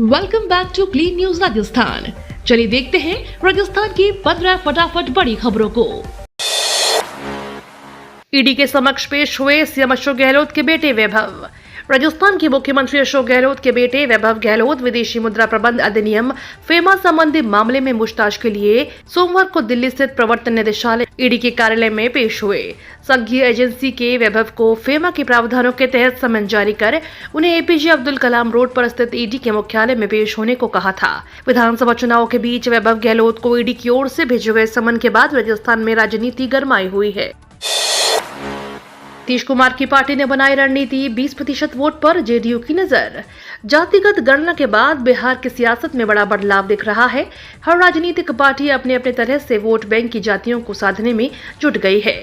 Welcome back to clean news Rajasthan. चलिए देखते हैं राजस्थान की 15 फटाफट बड़ी खबरों को। ईडी के समक्ष पेश हुए सीएम अशोक गहलोत के बेटे वैभव। राजस्थान के मुख्यमंत्री अशोक गहलोत के बेटे वैभव गहलोत विदेशी मुद्रा प्रबंध अधिनियम फेमा संबंधी मामले में पूछताछ के लिए सोमवार को दिल्ली स्थित प्रवर्तन निदेशालय ईडी के कार्यालय में पेश हुए। संघीय एजेंसी के वैभव को फेमा के प्रावधानों के तहत समन जारी कर उन्हें एपीजे अब्दुल कलाम रोड पर स्थित ईडी के मुख्यालय में पेश होने को कहा था। विधानसभा चुनाव के बीच वैभव गहलोत को ईडी की ओर से भेजे गए समन के बाद राजस्थान में राजनीति गरमाई हुई है। नीतीश कुमार की पार्टी ने बनाई रणनीति, 20% वोट पर जेडीयू की नजर। जातिगत गणना के बाद बिहार की सियासत में बड़ा बदलाव दिख रहा है। हर राजनीतिक पार्टी अपने अपने तरह से वोट बैंक की जातियों को साधने में जुट गई है।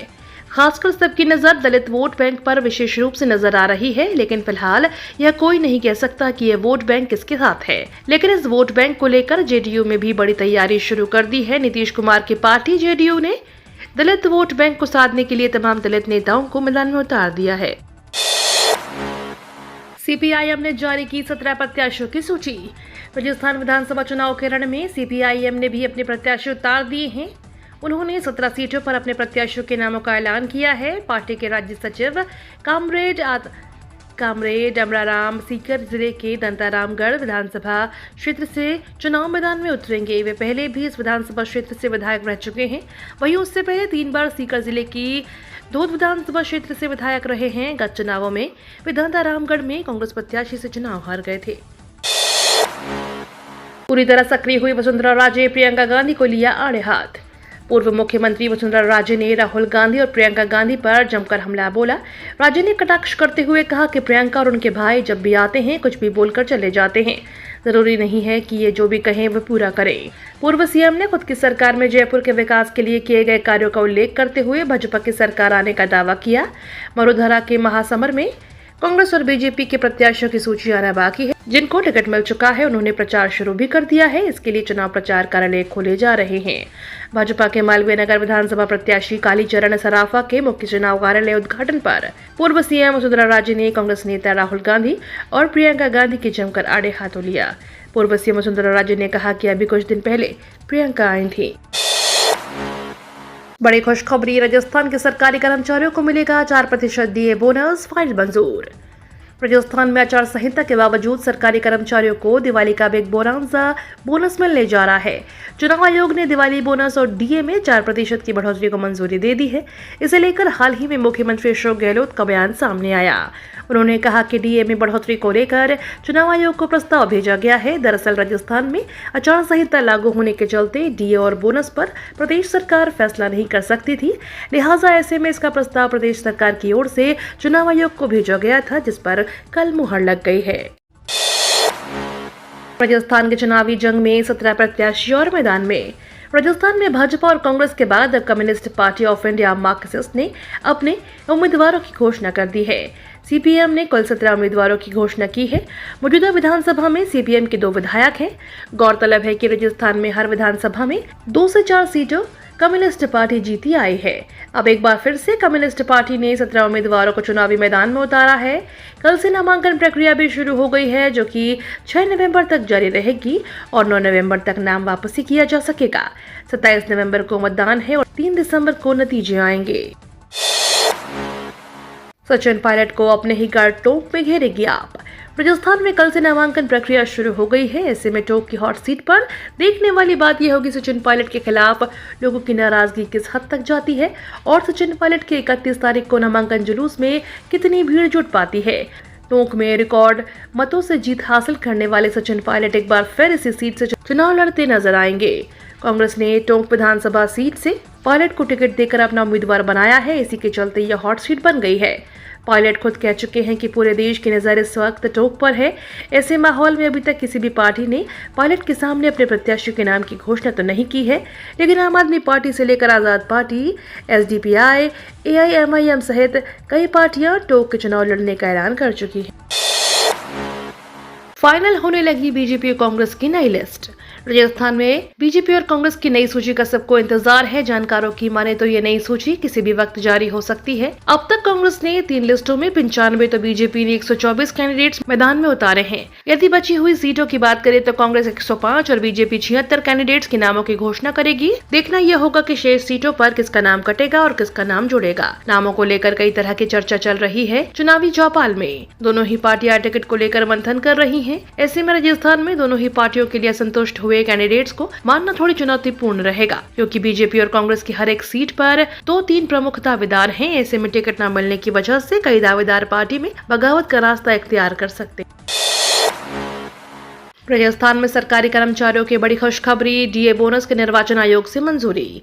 खासकर सबकी नजर दलित वोट बैंक पर विशेष रूप से नजर आ रही है, लेकिन फिलहाल यह कोई नहीं कह सकता कि यह वोट बैंक किसके साथ है। लेकिन इस वोट बैंक को लेकर जेडीयू में भी बड़ी तैयारी शुरू कर दी है। नीतीश कुमार की पार्टी जेडीयू ने दलित वोट बैंक को साधने के लिए तमाम दलित नेताओं को मैदान में उतार दिया है। सीपीआईएम ने जारी की 17 प्रत्याशियों की सूची। राजस्थान विधानसभा चुनाव के रण में सीपीआईएम ने भी अपने प्रत्याशी उतार दिए हैं। उन्होंने 17 सीटों पर अपने प्रत्याशियों के नामों का ऐलान किया है। पार्टी के राज्य सचिव कामरेड अमराराम सीकर जिले के दंतारामगढ़ विधानसभा क्षेत्र से चुनाव मैदान में उतरेंगे। वे पहले भी इस विधानसभा क्षेत्र से विधायक रह चुके हैं। वहीं उससे पहले 3 बार सीकर जिले की धोद विधानसभा क्षेत्र से विधायक रहे हैं। गत चुनावों में वे दंतारामगढ़ में कांग्रेस प्रत्याशी से चुनाव हार गए थे। पूरी तरह सक्रिय हुई वसुंधरा राजे, प्रियंका गांधी को लिया आड़े हाथ। पूर्व मुख्यमंत्री वसुंधरा राजे ने राहुल गांधी और प्रियंका गांधी पर जमकर हमला बोला। राजे ने कटाक्ष करते हुए कहा कि प्रियंका और उनके भाई जब भी आते हैं कुछ भी बोलकर चले जाते हैं। जरूरी नहीं है कि ये जो भी कहें वह पूरा करें। पूर्व सीएम ने खुद की सरकार में जयपुर के विकास के लिए किए गए कार्यों का उल्लेख करते हुए भाजपा की सरकार आने का दावा किया। मरुधरा के महासमर में कांग्रेस और बीजेपी के प्रत्याशियों की सूची आना बाकी है। जिनको टिकट मिल चुका है उन्होंने प्रचार शुरू भी कर दिया है। इसके लिए चुनाव प्रचार कार्यालय खोले जा रहे हैं। भाजपा के मालवीय नगर विधानसभा प्रत्याशी कालीचरण सराफा के मुख्य चुनाव कार्यालय उद्घाटन पर पूर्व सीएम वसुंधरा राजे ने कांग्रेस नेता राहुल गांधी और प्रियंका गांधी के जमकर आड़े हाथों लिया। पूर्व सीएम वसुंधरा राजे ने कहा कि अभी कुछ दिन पहले प्रियंका आई थी। बड़ी खुशखबरी, राजस्थान के सरकारी कर्मचारियों को मिलेगा 4% डीए बोनस, फाइल मंजूर। राजस्थान में आचार संहिता के बावजूद सरकारी कर्मचारियों को दिवाली का बिग बोनस मिलने जा रहा है। चुनाव आयोग ने दिवाली बोनस और डीए में 4% की बढ़ोतरी को मंजूरी दे दी है। इसे लेकर हाल ही में मुख्यमंत्री अशोक गहलोत का बयान सामने आया। उन्होंने कहा कि डीए में बढ़ोतरी को लेकर चुनाव आयोग को प्रस्ताव भेजा गया है। दरअसल राजस्थान में आचार संहिता लागू होने के चलते डीए और बोनस पर प्रदेश सरकार फैसला नहीं कर सकती थी। लिहाजा ऐसे में इसका प्रस्ताव प्रदेश सरकार की ओर से चुनाव आयोग को भेजा गया था, जिस पर कल मुहर लग गई है। राजस्थान के चुनावी जंग में 17 प्रत्याशी और मैदान में। राजस्थान में भाजपा और कांग्रेस के बाद अब communist party of India Marxist ने अपने उम्मीदवारों की घोषणा कर दी है। सीपीएम ने कुल 17 उम्मीदवारों की घोषणा की है। मौजूदा विधानसभा में सीपीएम के 2 विधायक हैं। गौरतलब है कि राजस्थान में हर विधानसभा में 2 से 4 सीटों कम्युनिस्ट पार्टी जीती आई है। अब एक बार फिर से कम्युनिस्ट पार्टी ने 17 उम्मीदवारों को चुनावी मैदान में उतारा है। कल से नामांकन प्रक्रिया भी शुरू हो गई है, जो कि 6 नवंबर तक जारी रहेगी और 9 नवंबर तक नाम वापसी किया जा सकेगा। 27 नवंबर को मतदान है और 3 दिसंबर को नतीजे आएंगे। सचिन पायलट को अपने ही गार्ड टोंक में घेरेगी आप। राजस्थान में कल से नामांकन प्रक्रिया शुरू हो गई है। ऐसे में टोंक की हॉट सीट पर देखने वाली बात यह होगी सचिन पायलट के खिलाफ लोगों की नाराजगी किस हद तक जाती है और सचिन पायलट के 31 तारीख को नामांकन जुलूस में कितनी भीड़ जुट पाती है। टोंक में रिकॉर्ड मतों से जीत हासिल करने वाले सचिन पायलट एक बार फिर इसी सीट से चुनाव लड़ते नजर आएंगे। कांग्रेस ने टोंक विधानसभा सीट से पायलट को टिकट देकर अपना उम्मीदवार बनाया है। इसी के चलते यह हॉट सीट बन गई है। पायलट खुद कह चुके हैं कि पूरे देश की नजर इस वक्त टोंक पर है। ऐसे माहौल में अभी तक किसी भी पार्टी ने पायलट के सामने अपने प्रत्याशी के नाम की घोषणा तो नहीं की है, लेकिन आम आदमी पार्टी से लेकर आजाद पार्टी, एसडीपीआई, एआईएमआईएम सहित कई पार्टियां टोंक के चुनाव लड़ने का ऐलान कर चुकी हैं। फाइनल होने लगी बीजेपी और कांग्रेस की नई लिस्ट। राजस्थान में बीजेपी और कांग्रेस की नई सूची का सबको इंतजार है। जानकारों की माने तो ये नई सूची किसी भी वक्त जारी हो सकती है। अब तक कांग्रेस ने 3 लिस्टों में 95 तो बीजेपी ने 124 कैंडिडेट्स मैदान में उतारे हैं। यदि बची हुई सीटों की बात करें तो कांग्रेस 105 और बीजेपी 76 कैंडिडेट्स के नामों की घोषणा करेगी। देखना यह होगा कि शेष सीटों पर किसका नाम कटेगा और किसका नाम जुड़ेगा। नामों को लेकर कई तरह की चर्चा चल रही है। चुनावी चौपाल में दोनों ही पार्टियां टिकट को लेकर मंथन कर रही हैं। ऐसे में राजस्थान में दोनों ही पार्टियों के लिए असंतुष्ट हुए कैंडिडेट्स को मानना थोड़ी चुनौतीपूर्ण रहेगा, क्योंकि बीजेपी और कांग्रेस की हर एक सीट पर 2-3 प्रमुख दावेदार हैं। ऐसे में टिकट न मिलने की वजह से कई दावेदार पार्टी में बगावत का रास्ता इख्तियार कर सकते हैं। राजस्थान में सरकारी कर्मचारियों की बड़ी खुशखबरी, डीए बोनस के निर्वाचन आयोग से मंजूरी।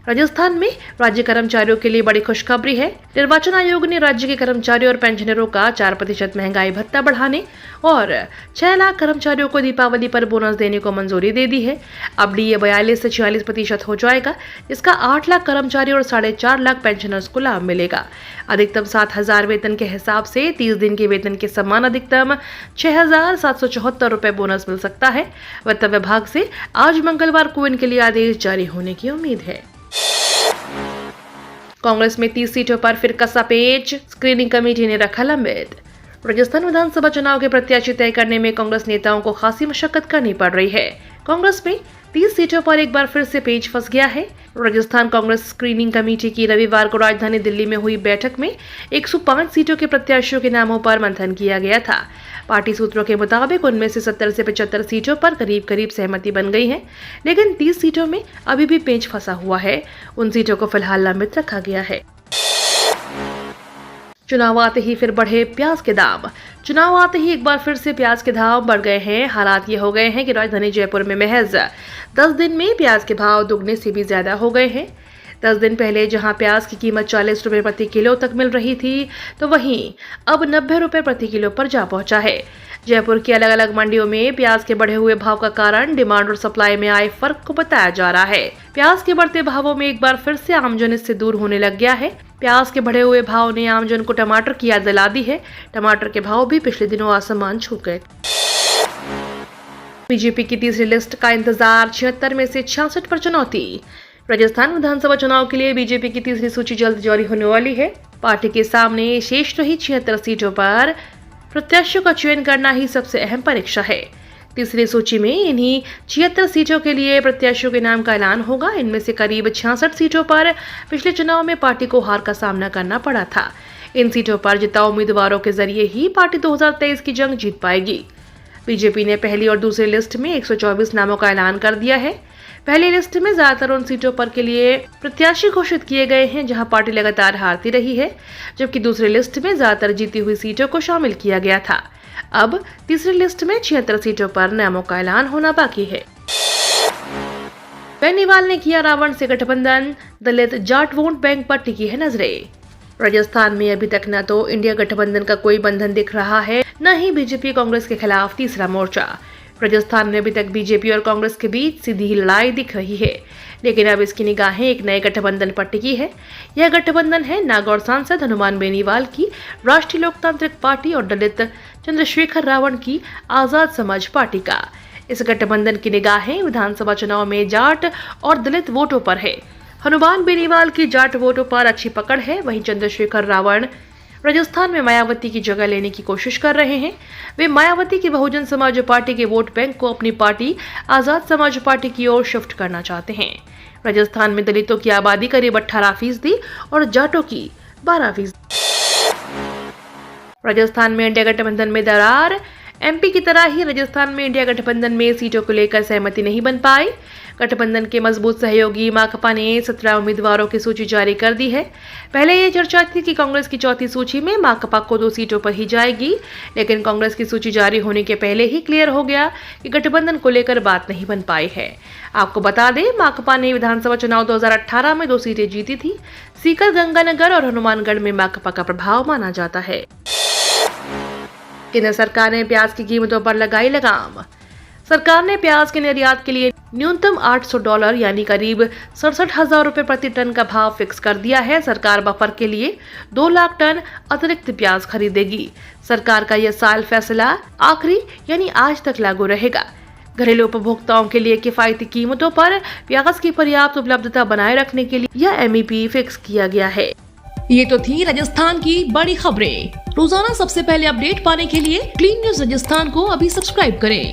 राजस्थान में राज्य कर्मचारियों के लिए बड़ी खुशखबरी है। निर्वाचन आयोग ने राज्य के कर्मचारियों और पेंशनरों का 4% महंगाई भत्ता बढ़ाने और 6 लाख कर्मचारियों को दीपावली पर बोनस देने को मंजूरी दे दी है। अब डीए 42 से 46% हो जाएगा, जिसका 8 लाख कर्मचारी और 4.5 लाख पेंशनर्स को लाभ मिलेगा। अधिकतम 7,000 वेतन के हिसाब से 30 दिन के वेतन के समान अधिकतम 6,774 रुपए बोनस मिल सकता है। वित्त विभाग से आज मंगलवार को इनके लिए आदेश जारी होने की उम्मीद है। कांग्रेस में 30 सीटों पर फिर कसा पेच, स्क्रीनिंग कमेटी ने रखा लंबित। राजस्थान विधानसभा चुनाव के प्रत्याशी तय करने में कांग्रेस नेताओं को खासी मशक्कत करनी पड़ रही है। कांग्रेस में 30 सीटों पर एक बार फिर से पेच फंस गया है। राजस्थान कांग्रेस स्क्रीनिंग कमेटी की रविवार को राजधानी दिल्ली में हुई बैठक में 105 सीटों के प्रत्याशियों के नामों पर मंथन किया गया था। पार्टी सूत्रों के मुताबिक उनमें से 70 से 75 सीटों पर करीब सहमति बन गई है, लेकिन 30 सीटों में अभी भी पेच फंसा हुआ है। उन सीटों को फिलहाल लंबित रखा गया है। चुनाव आते ही फिर बढ़े प्याज के दाम। चुनाव आते ही एक बार फिर से प्याज के दाम बढ़ गए हैं। हालात ये हो गए हैं कि राजधानी जयपुर में महज 10 दिन में प्याज के भाव दुगने से भी ज्यादा हो गए हैं। 10 दिन पहले जहां प्याज की कीमत 40 रुपए प्रति किलो तक मिल रही थी, तो वहीं अब 90 रुपए प्रति किलो पर जा पहुंचा है। जयपुर की अलग अलग मंडियों में प्याज के बढ़े हुए भाव का कारण डिमांड और सप्लाई में आए फर्क को बताया जा रहा है। प्याज के बढ़ते भावों में एक बार फिर से आमजन इससे दूर होने लग गया है। प्याज के बढ़े हुए भाव ने आमजन को टमाटर की याद दिला दी है। टमाटर के भाव भी पिछले दिनों आसमान छू गए। बीजेपी की तीसरी लिस्ट का इंतजार, 76 में से 66 पर चुनौती। राजस्थान विधानसभा चुनाव के लिए बीजेपी की तीसरी सूची जल्द जारी होने वाली है। पार्टी के सामने शेष रही 76 सीटों पर प्रत्याशियों का चयन करना ही सबसे अहम परीक्षा है। तीसरी सूची में इन्हीं 76 सीटों के लिए प्रत्याशियों के नाम का ऐलान होगा। इनमें से करीब 66 सीटों पर पिछले चुनाव में पार्टी को हार का सामना करना पड़ा था। इन सीटों पर जिता उम्मीदवारों के जरिए ही पार्टी 2023 की जंग जीत पाएगी। बीजेपी ने पहली और दूसरी लिस्ट में 124 नामों का ऐलान कर दिया है। पहली लिस्ट में ज्यादातर उन सीटों पर के लिए प्रत्याशी घोषित किए गए हैं जहां पार्टी लगातार हारती रही है, जबकि दूसरी लिस्ट में ज्यादातर जीती हुई सीटों को शामिल किया गया था। अब तीसरी लिस्ट में 76 सीटों पर नामों का ऐलान होना बाकी है। बेनीवाल ने किया रावण से गठबंधन, दलित जाट वोट बैंक पर टिकी है नजरें। राजस्थान में अभी तक न तो इंडिया गठबंधन का कोई बंधन दिख रहा है, न ही बीजेपी कांग्रेस के खिलाफ तीसरा मोर्चा। राजस्थान में अभी तक बीजेपी और कांग्रेस के बीच सीधी ही लड़ाई दिख रही है, लेकिन अब इसकी निगाहें एक नए गठबंधन पर टिकी है। यह गठबंधन है नागौर सांसद हनुमान बेनीवाल की राष्ट्रीय लोकतांत्रिक पार्टी और दलित चंद्रशेखर रावण की आजाद समाज पार्टी का। इस गठबंधन की निगाहें विधानसभा चुनाव में जाट और दलित वोटों पर है। हनुमान बेनीवाल की जाट वोटों पर अच्छी पकड़ है, वहीं चंद्रशेखर रावण राजस्थान में मायावती की जगह लेने की कोशिश कर रहे हैं। वे मायावती की बहुजन समाज पार्टी के वोट बैंक को अपनी पार्टी आजाद समाज पार्टी की ओर शिफ्ट करना चाहते हैं। राजस्थान में दलितों की आबादी करीब 18% और जाटों की 12%। राजस्थान में इंडिया गठबंधन में दरार। एमपी की तरह ही राजस्थान में इंडिया गठबंधन में सीटों को लेकर सहमति नहीं बन पाई। गठबंधन के मजबूत सहयोगी माकपा ने 17 उम्मीदवारों की सूची जारी कर दी है। पहले ये चर्चा थी कि कांग्रेस की चौथी सूची में माकपा को 2 सीटों पर ही जाएगी, लेकिन कांग्रेस की सूची जारी होने के पहले ही क्लियर हो गया कि गठबंधन को लेकर बात नहीं बन पाई है। आपको बता दें, माकपा ने विधानसभा चुनाव 2018 में 2 सीटें जीती थी। सीकर, गंगानगर और हनुमानगढ़ में माकपा का प्रभाव माना जाता है। केंद्र सरकार ने प्याज की कीमतों पर लगाई लगाम। सरकार ने प्याज के निर्यात के लिए न्यूनतम $800 यानी करीब 67,000 रुपए प्रति टन का भाव फिक्स कर दिया है। सरकार बफर के लिए 2 लाख टन अतिरिक्त प्याज खरीदेगी। सरकार का यह साल फैसला आखिरी यानी आज तक लागू रहेगा। घरेलू उपभोक्ताओं के लिए किफायती कीमतों पर प्याज की पर्याप्त उपलब्धता बनाए रखने के लिए यह MEP फिक्स किया गया है। ये तो थी राजस्थान की बड़ी खबरें। रोजाना सबसे पहले अपडेट पाने के लिए क्लीन न्यूज राजस्थान को अभी सब्सक्राइब करें।